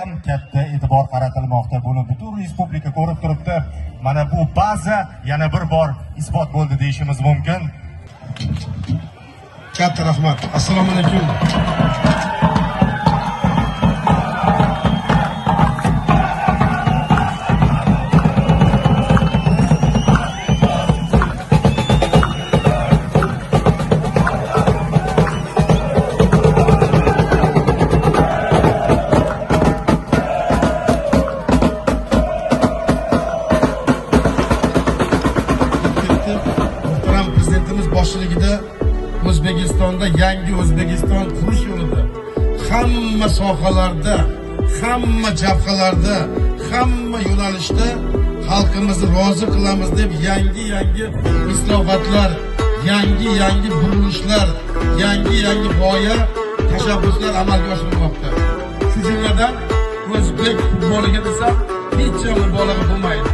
ham katta e'tibor qaratilmoqda. Buni butun respublika ko'rib turibdi. Mana bu baza yana bir bor isbot bo'ldi deyishimiz mumkin. Katta rahmat. Assalomu alaykum. Muhtaram prezidentimiz boshchiligida O'zbekistonda yangi O'zbekiston qurish yo'lida hamma sohalarda, hamma jabhalarda, hamma yo'nalishda xalqimizni rozi qilamiz deb yangi islohotlar, yangi burilishlar, yangi g'oya, tashabbuslar amalga oshirilmoqda. Shu jumladan o'zbek futboliga desam hech mubolag'a bo'lmaydi.